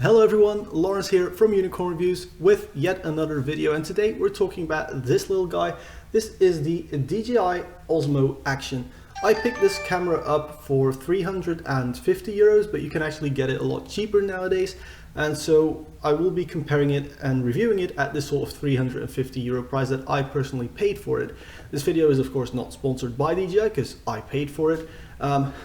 Hello everyone, Lawrence here from Unicorn Reviews with yet another video, and today we're talking about this little guy. This is the DJI OSMO ACTION. I picked this camera up for 350 euros, but you can actually get it a lot cheaper nowadays, and so I will be comparing it and reviewing it at this sort of 350 euro price that I personally paid for it. This video is of course not sponsored by DJI because I paid for it.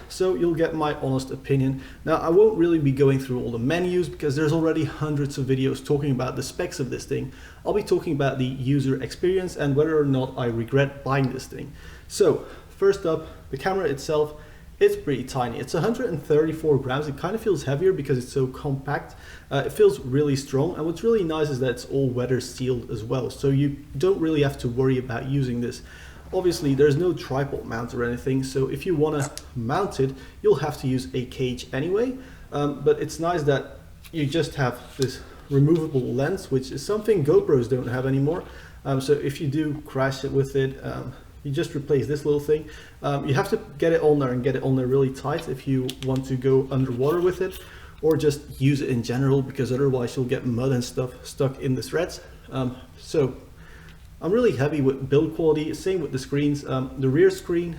So you'll get my honest opinion. Now I won't really be going through all the menus because there's already hundreds of videos talking about the specs of this thing. I'll be talking about the user experience and whether or not I regret buying this thing. So first up, the camera itself, it's pretty tiny. It's 134 grams. It kind of feels heavier because it's so compact. It feels really strong, and what's really nice is that it's all weather sealed as well, so you don't really have to worry about using this. Obviously there's no tripod mount or anything, so if you want to mount it you'll have to use a cage anyway, but it's nice that you just have this removable lens, which is something GoPros don't have anymore. So if you do crash it with it, you just replace this little thing. You have to get it on there and get it on there really tight if you want to go underwater with it, or just use it in general, because otherwise you'll get mud and stuff stuck in the threads. So I'm really happy with build quality. Same with the screens. The rear screen,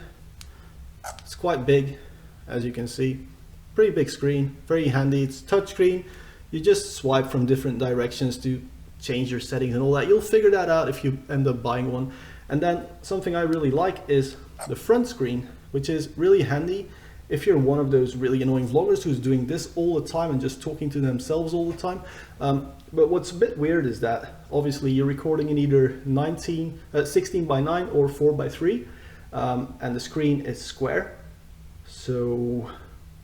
it's quite big, as you can see. Pretty big screen, very handy. It's touchscreen. You just swipe from different directions to change your settings and all that. You'll figure that out if you end up buying one. And then something I really like is the front screen, which is really handy if you're one of those really annoying vloggers who's doing this all the time and just talking to themselves all the time. But what's a bit weird is that obviously you're recording in either 16 by 9 or 4 by 3, and the screen is square, so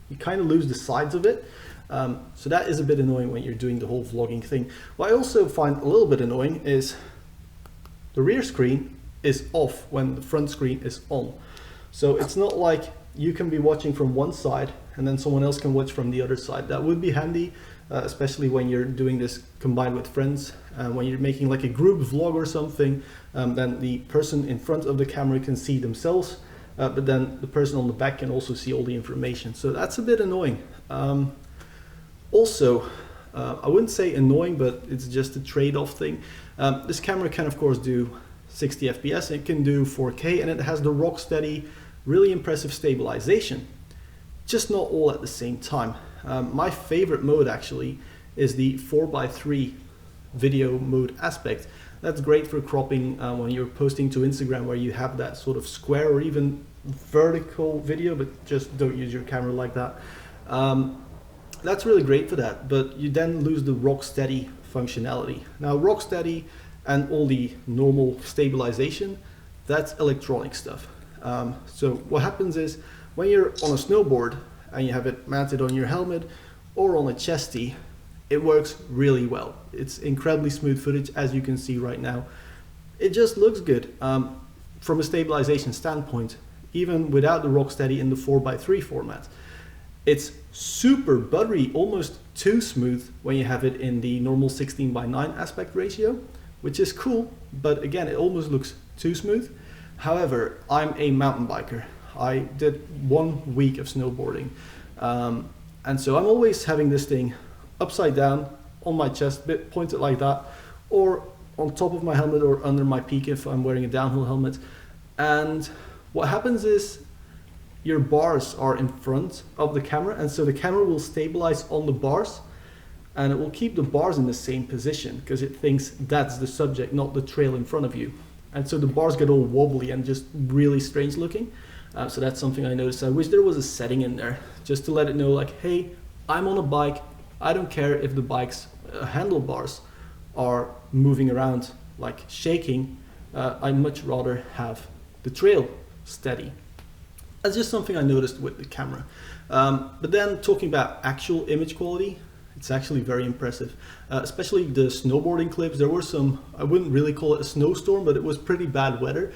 you kind of lose the sides of it. So that is a bit annoying when you're doing the whole vlogging thing. What I also find a little bit annoying is the rear screen is off when the front screen is on. So it's not like you can be watching from one side and then someone else can watch from the other side. That would be handy, especially when you're doing this combined with friends. When you're making like a group vlog or something, then the person in front of the camera can see themselves, but then the person on the back can also see all the information. So that's a bit annoying. Also, I wouldn't say annoying, but it's just a trade-off thing. This camera can of course do 60 FPS, it can do 4K, and it has the rock steady, really impressive stabilization, just not all at the same time. My favorite mode actually is the 4:3 video mode aspect. That's great for cropping when you're posting to Instagram, where you have that sort of square or even vertical video, but just don't use your camera like that. That's really great for that, but you then lose the rock steady functionality. Now rock steady and all the normal stabilization, that's electronic stuff. So what happens is when you're on a snowboard and you have it mounted on your helmet or on a chesty, it works really well. It's incredibly smooth footage, as you can see right now. It just looks good from a stabilization standpoint, even without the rock steady in the 4:3 format. It's super buttery, almost too smooth when you have it in the normal 16:9 aspect ratio, which is cool, but again, it almost looks too smooth. However, I'm a mountain biker. I did 1 week of snowboarding, and so I'm always having this thing upside down on my chest, bit pointed like that, or on top of my helmet or under my peak if I'm wearing a downhill helmet. And what happens is your bars are in front of the camera, and so the camera will stabilize on the bars, and it will keep the bars in the same position because it thinks that's the subject, not the trail in front of you. And so the bars get all wobbly and just really strange looking. So that's something I noticed. I wish there was a setting in there just to let it know, like, hey, I'm on a bike. I don't care if the bike's handlebars are moving around, like shaking. I'd much rather have the trail steady. That's just something I noticed with the camera. But then talking about actual image quality, it's actually very impressive, especially the snowboarding clips. There were some, I wouldn't really call it a snowstorm, but it was pretty bad weather.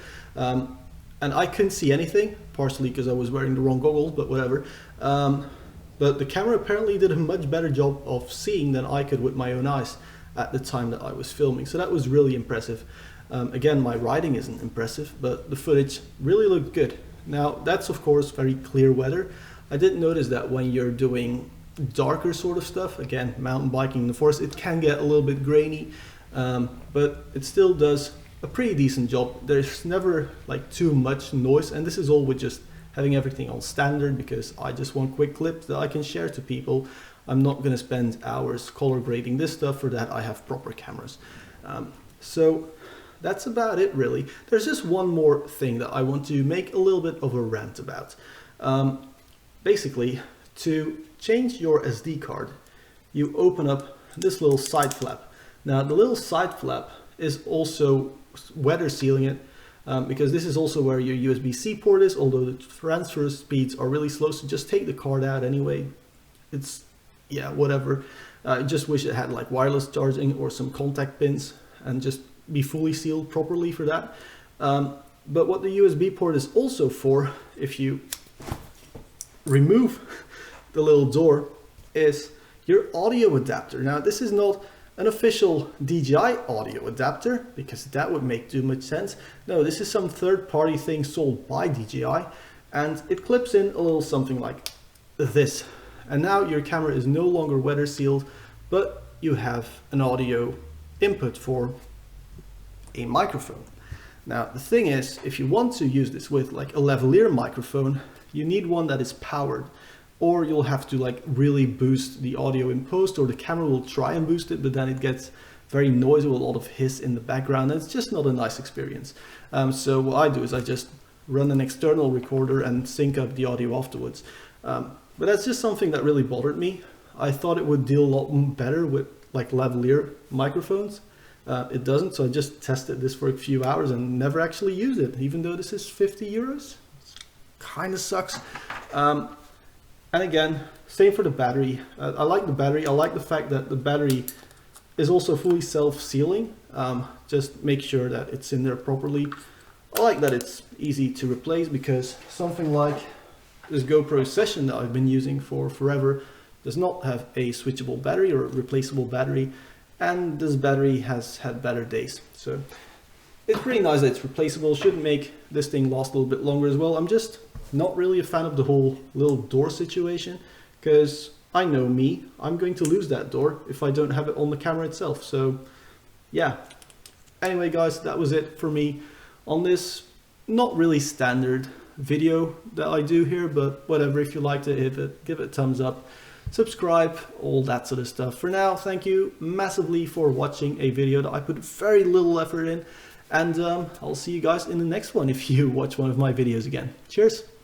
And I couldn't see anything, partially because I was wearing the wrong goggles, but whatever. But the camera apparently did a much better job of seeing than I could with my own eyes at the time that I was filming. So that was really impressive. Again, my riding isn't impressive, but the footage really looked good. Now, that's of course very clear weather. I did notice that when you're doing darker sort of stuff. Again, mountain biking in the forest, it can get a little bit grainy, but it still does a pretty decent job. There's never like too much noise, and this is all with just having everything on standard, because I just want quick clips that I can share to people. I'm not going to spend hours color grading this stuff. For that I have proper cameras. So that's about it really. There's just one more thing that I want to make a little bit of a rant about. Basically, to change your SD card, you open up this little side flap. Now the little side flap is also weather sealing it, because this is also where your USB-C port is, although the transfer speeds are really slow, so just take the card out anyway. It's, yeah, whatever. I just wish it had like wireless charging or some contact pins and just be fully sealed properly for that. But what the USB port is also for, if you remove the little door, is your audio adapter. Now this is not an official DJI audio adapter, because that would make too much sense. No, this is some third-party thing sold by DJI, and it clips in a little something like this. And now your camera is no longer weather sealed, but you have an audio input for a microphone. Now the thing is, if you want to use this with like a lavalier microphone, you need one that is powered, or you'll have to like really boost the audio in post, or the camera will try and boost it, but then it gets very noisy with a lot of hiss in the background, and it's just not a nice experience. So what I do is I just run an external recorder and sync up the audio afterwards. But that's just something that really bothered me. I thought it would deal a lot better with like lavalier microphones. It doesn't, so I just tested this for a few hours and never actually used it, even though this is 50 euros. Kind of sucks. And again, same for the battery. I like the battery. I like the fact that the battery is also fully self-sealing. Just make sure that it's in there properly. I like that it's easy to replace, because something like this GoPro Session that I've been using for forever does not have a switchable battery or a replaceable battery, and this battery has had better days. So it's pretty nice that it's replaceable. Should make this thing last a little bit longer as well. I'm just not really a fan of the whole little door situation, because I know me, I'm going to lose that door if I don't have it on the camera itself. So yeah, anyway guys, that was it for me on this not really standard video that I do here, but whatever. If you liked it, give it a thumbs up, subscribe, all that sort of stuff. For now, thank you massively for watching a video that I put very little effort in, and I'll see you guys in the next one if you watch one of my videos again. Cheers!